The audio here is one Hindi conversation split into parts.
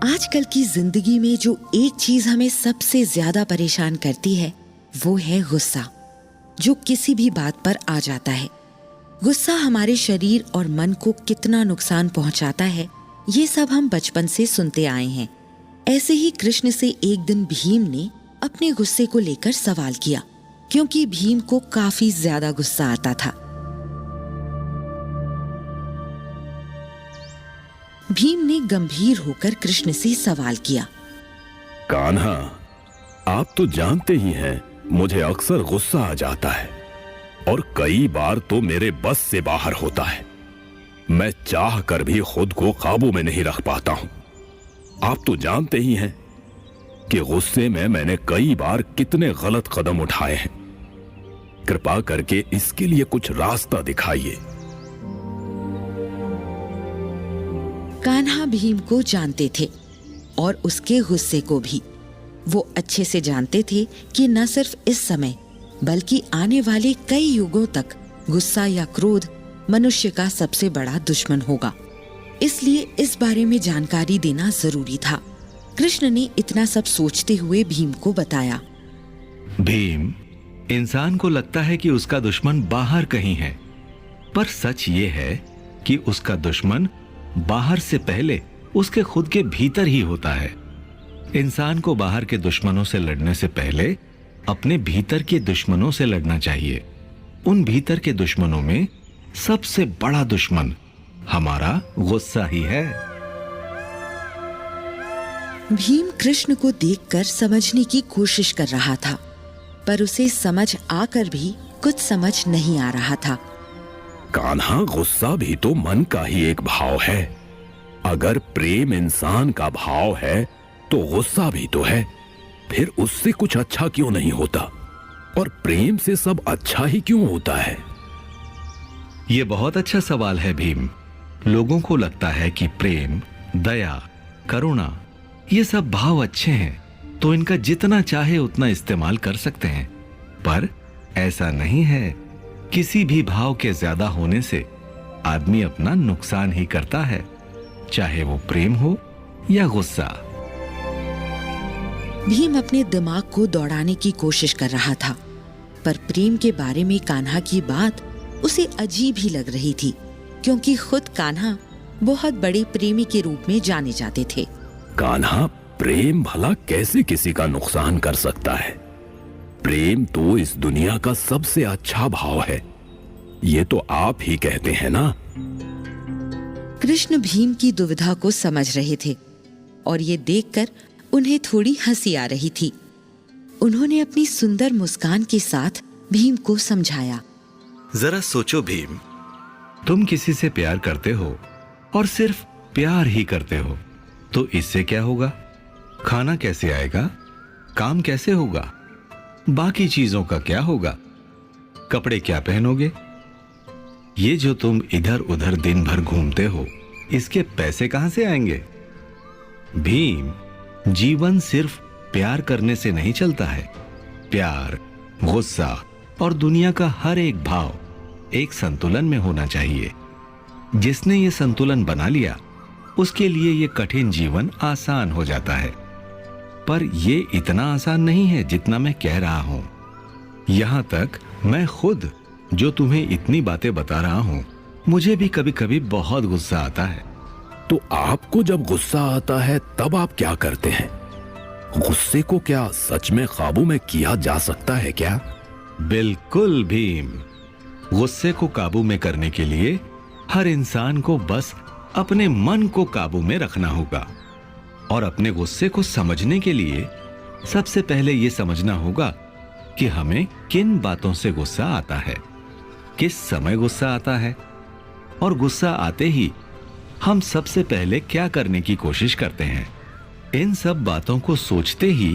आजकल की जिंदगी में जो एक चीज हमें सबसे ज्यादा परेशान करती है वो है गुस्सा, जो किसी भी बात पर आ जाता है। गुस्सा हमारे शरीर और मन को कितना नुकसान पहुंचाता है, ये सब हम बचपन से सुनते आए हैं। ऐसे ही कृष्ण से एक दिन भीम ने अपने गुस्से को लेकर सवाल किया, क्योंकि भीम को काफी ज्यादा गुस्सा आता था। भीम ने गंभीर होकर कृष्ण से सवाल किया, कान्हा, आप तो जानते ही हैं मुझे अक्सर गुस्सा आ जाता है और कई बार तो मेरे बस से बाहर होता है। मैं चाह कर भी खुद को काबू में नहीं रख पाता हूं। आप तो जानते ही हैं कि गुस्से में मैंने कई बार कितने गलत कदम उठाए हैं। कृपा करके इसके लिए कुछ रास्ता दिखाइए। कान्हा भीम को जानते थे और उसके गुस्से को भी। वो अच्छे से जानते थे कि न सिर्फ इस समय बल्कि आने वाले कई युगों तक गुस्सा या क्रोध मनुष्य का सबसे बड़ा दुश्मन होगा। इसलिए इस बारे में जानकारी देना जरूरी था। कृष्ण ने इतना सब सोचते हुए भीम को बताया, भीम, इंसान को लगता है कि उसका दुश्मन बाहर कहीं है, पर सच ये है कि उसका दुश्मन बाहर से पहले उसके खुद के भीतर ही होता है। इंसान को बाहर के दुश्मनों से लड़ने से पहले अपने भीतर के दुश्मनों से लड़ना चाहिए। उन भीतर के दुश्मनों में सबसे बड़ा दुश्मन हमारा गुस्सा ही है। भीम कृष्ण को देखकर समझने की कोशिश कर रहा था, पर उसे समझ आकर भी कुछ समझ नहीं आ रहा था। कान्हा, गुस्सा भी तो मन का ही एक भाव है। अगर प्रेम इंसान का भाव है तो गुस्सा भी तो है। फिर उससे कुछ अच्छा क्यों नहीं होता? और प्रेम से सब अच्छा ही क्यों होता है? यह बहुत अच्छा सवाल है भीम। लोगों को लगता है कि प्रेम, दया, करुणा ये सब भाव अच्छे हैं तो इनका जितना चाहे उतना इस्तेमाल कर सकते हैं, पर ऐसा नहीं है। किसी भी भाव के ज्यादा होने से आदमी अपना नुकसान ही करता है, चाहे वो प्रेम हो या गुस्सा। भीम अपने दिमाग को दौड़ाने की कोशिश कर रहा था, पर प्रेम के बारे में कान्हा की बात उसे अजीब ही लग रही थी, क्योंकि खुद कान्हा बहुत बड़े प्रेमी के रूप में जाने जाते थे। कान्हा, प्रेम भला कैसे किसी का नुकसान कर सकता है? प्रेम तो इस दुनिया का सबसे अच्छा भाव है। ये तो आप ही कहते हैं ना। कृष्ण भीम की दुविधा को समझ रहे थे और ये देखकर उन्हें थोड़ी हंसी आ रही थी। उन्होंने अपनी सुंदर मुस्कान के साथ भीम को समझाया, जरा सोचो भीम, तुम किसी से प्यार करते हो और सिर्फ प्यार ही करते हो, तो इससे क्या होगा? खाना कैसे आएगा? काम कैसे होगा? बाकी चीजों का क्या होगा? कपड़े क्या पहनोगे? ये जो तुम इधर उधर दिन भर घूमते हो, इसके पैसे कहां से आएंगे? भीम, जीवन सिर्फ प्यार करने से नहीं चलता है। प्यार, गुस्सा और दुनिया का हर एक भाव एक संतुलन में होना चाहिए। जिसने ये संतुलन बना लिया, उसके लिए ये कठिन जीवन आसान हो जाता है। पर ये इतना आसान नहीं है जितना मैं कह रहा हूं। यहां तक मैं खुद जो तुम्हें इतनी बातें बता रहा हूं, मुझे भी कभी कभी बहुत गुस्सा आता है। तो आपको जब गुस्सा आता है तब आप क्या करते हैं? गुस्से को क्या सच में काबू में किया जा सकता है क्या? बिल्कुल भीम, गुस्से को काबू में करने के लिए हर इंसान को बस अपने मन को काबू में रखना होगा। और अपने गुस्से को समझने के लिए सबसे पहले यह समझना होगा कि हमें किन बातों से गुस्सा आता है, किस समय गुस्सा आता है, और गुस्सा आते ही हम सबसे पहले क्या करने की कोशिश करते हैं। इन सब बातों को सोचते ही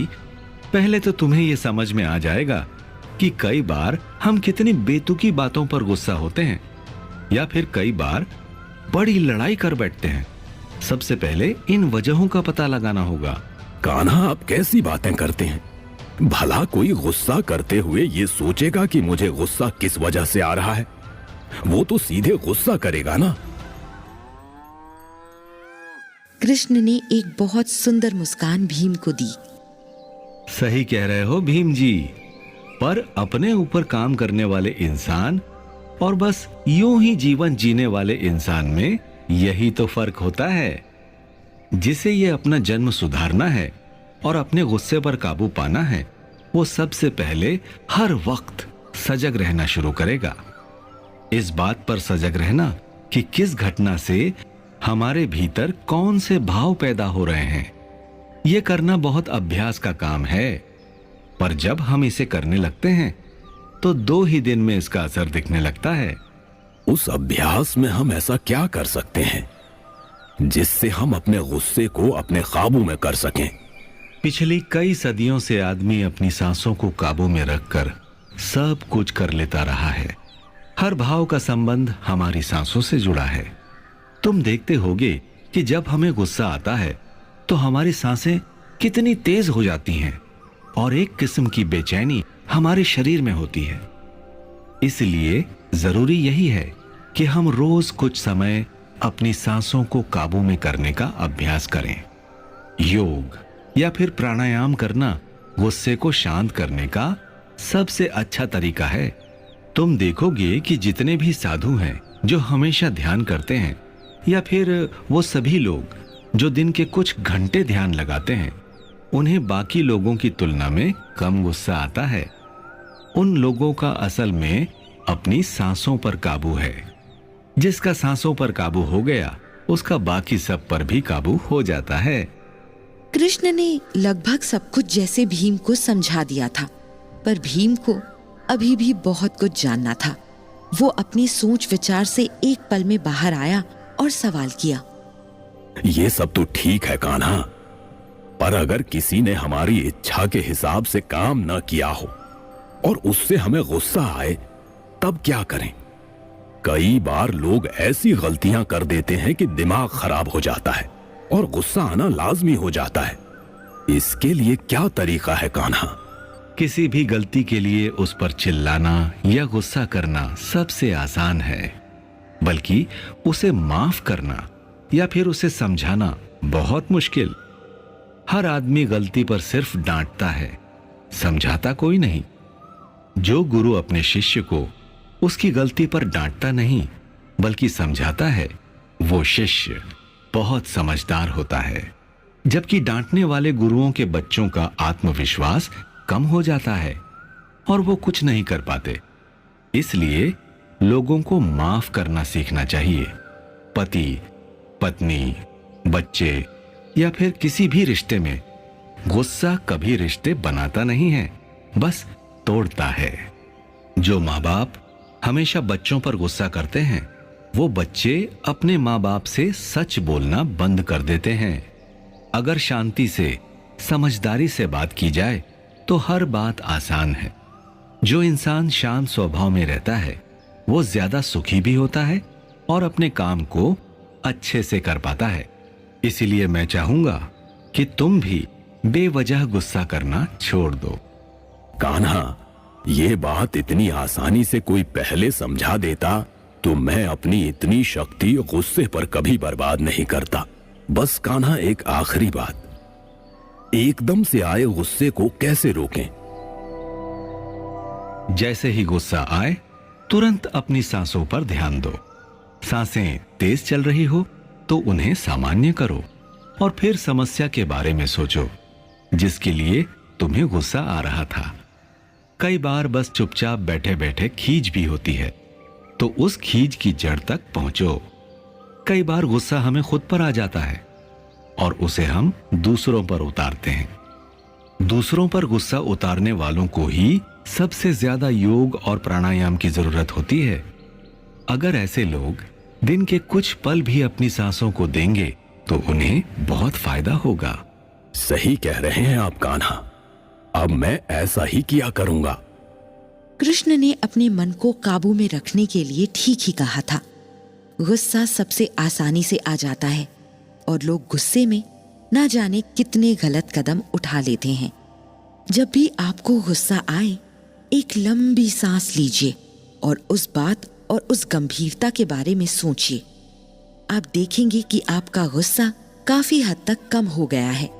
पहले तो तुम्हें यह समझ में आ जाएगा कि कई बार हम कितनी बेतुकी बातों पर गुस्सा होते हैं, या फिर कई बार बड़ी लड़ाई कर बैठते हैं। सबसे पहले इन वजहों का पता लगाना होगा। कान्हा, आप कैसी बातें करते हैं? भला कोई गुस्सा करते हुए ये सोचेगा कि मुझे गुस्सा किस वजह से आ रहा है? वो तो सीधे गुस्सा करेगा ना। कृष्ण ने एक बहुत सुंदर मुस्कान भीम को दी। सही कह रहे हो भीम जी, पर अपने ऊपर काम करने वाले इंसान और बस यूं ही जीवन जीने वाले इंसान में यही तो फर्क होता है। जिसे ये अपना जन्म सुधारना है और अपने गुस्से पर काबू पाना है, वो सबसे पहले हर वक्त सजग रहना शुरू करेगा। इस बात पर सजग रहना कि किस घटना से हमारे भीतर कौन से भाव पैदा हो रहे हैं। यह करना बहुत अभ्यास का काम है, पर जब हम इसे करने लगते हैं तो 2 ही दिन में इसका असर दिखने लगता है। उस अभ्यास में हम ऐसा क्या कर सकते हैं जिससे हम अपने गुस्से को अपने काबू में कर सकें? पिछली कई सदियों से आदमी अपनी सांसों को काबू में रखकर सब कुछ कर लेता रहा है। हर भाव का संबंध हमारी सांसों से जुड़ा है। तुम देखते होगे कि जब हमें गुस्सा आता है तो हमारी सांसें कितनी तेज हो जाती हैं और एक किस्म की बेचैनी हमारे शरीर में होती है। इसलिए जरूरी यही है कि हम रोज कुछ समय अपनी सांसों को काबू में करने का अभ्यास करें। योग या फिर प्राणायाम करना गुस्से को शांत करने का सबसे अच्छा तरीका है। तुम देखोगे कि जितने भी साधु हैं जो हमेशा ध्यान करते हैं, या फिर वो सभी लोग जो दिन के कुछ घंटे ध्यान लगाते हैं, उन्हें बाकी लोगों की तुलना में कम गुस्सा आता है। उन लोगों का असल में अपनी सांसों पर काबू है। जिसका सांसों पर काबू हो गया, उसका बाकी सब पर भी काबू हो जाता है। कृष्ण ने लगभग सब कुछ जैसे भीम को समझा दिया था, पर भीम को अभी भी बहुत कुछ जानना था। वो अपनी सोच विचार से एक पल में बाहर आया और सवाल किया। ये सब तो ठीक है कान्हा, पर अगर किसी ने हमारी इच्छा के हिसाब से काम न किया हो और उससे हमें गुस्सा आए, तब क्या करें? कई बार लोग ऐसी गलतियां कर देते हैं कि दिमाग खराब हो जाता है और गुस्सा आना लाजमी हो जाता है। इसके लिए क्या तरीका है कान्हा? किसी भी गलती के लिए उस पर चिल्लाना या गुस्सा करना सबसे आसान है, बल्कि उसे माफ करना या फिर उसे समझाना बहुत मुश्किल। हर आदमी गलती पर सिर्फ डांटता है, समझाता कोई नहीं। जो गुरु अपने शिष्य को उसकी गलती पर डांटता नहीं बल्कि समझाता है, वो शिष्य बहुत समझदार होता है। जबकि डांटने वाले गुरुओं के बच्चों का आत्मविश्वास कम हो जाता है और वो कुछ नहीं कर पाते। इसलिए लोगों को माफ करना सीखना चाहिए। पति, पत्नी, बच्चे या फिर किसी भी रिश्ते में गुस्सा कभी रिश्ते बनाता नहीं है, बस तोड़ता है। जो माँ बाप हमेशा बच्चों पर गुस्सा करते हैं, वो बच्चे अपने माँ बाप से सच बोलना बंद कर देते हैं। अगर शांति से, समझदारी से बात की जाए तो हर बात आसान है। जो इंसान शांत स्वभाव में रहता है, वो ज्यादा सुखी भी होता है और अपने काम को अच्छे से कर पाता है। इसीलिए मैं चाहूंगा कि तुम भी बेवजह गुस्सा करना छोड़ दो। कान्हा, ये बात इतनी आसानी से कोई पहले समझा देता तो मैं अपनी इतनी शक्ति गुस्से पर कभी बर्बाद नहीं करता। बस कान्हा, एक आखिरी बात, एकदम से आए गुस्से को कैसे रोकें? जैसे ही गुस्सा आए, तुरंत अपनी सांसों पर ध्यान दो। सांसें तेज चल रही हो तो उन्हें सामान्य करो और फिर समस्या के बारे में सोचो जिसके लिए तुम्हें गुस्सा आ रहा था। कई बार बस चुपचाप बैठे बैठे खीज भी होती है, तो उस खीज की जड़ तक पहुंचो। कई बार गुस्सा हमें खुद पर आ जाता है और उसे हम दूसरों पर उतारते हैं। दूसरों पर गुस्सा उतारने वालों को ही सबसे ज्यादा योग और प्राणायाम की जरूरत होती है। अगर ऐसे लोग दिन के कुछ पल भी अपनी सांसों को देंगे तो उन्हें बहुत फायदा होगा। सही कह रहे हैं आप कान्हा, अब मैं ऐसा ही किया करूंगा। कृष्ण ने अपने मन को काबू में रखने के लिए ठीक ही कहा था। गुस्सा सबसे आसानी से आ जाता है और लोग गुस्से में ना जाने कितने गलत कदम उठा लेते हैं। जब भी आपको गुस्सा आए, एक लंबी सांस लीजिए और उस बात और उस गंभीरता के बारे में सोचिए। आप देखेंगे कि आपका गुस्सा काफी हद तक कम हो गया है।